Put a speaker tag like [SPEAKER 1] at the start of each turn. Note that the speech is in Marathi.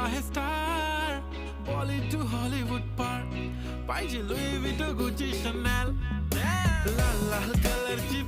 [SPEAKER 1] आहे स्टार, बॉलिवूड टू हॉलिवूड पार, पाहिजे लुई विटो गुची शनेल, लाल लाल कलरची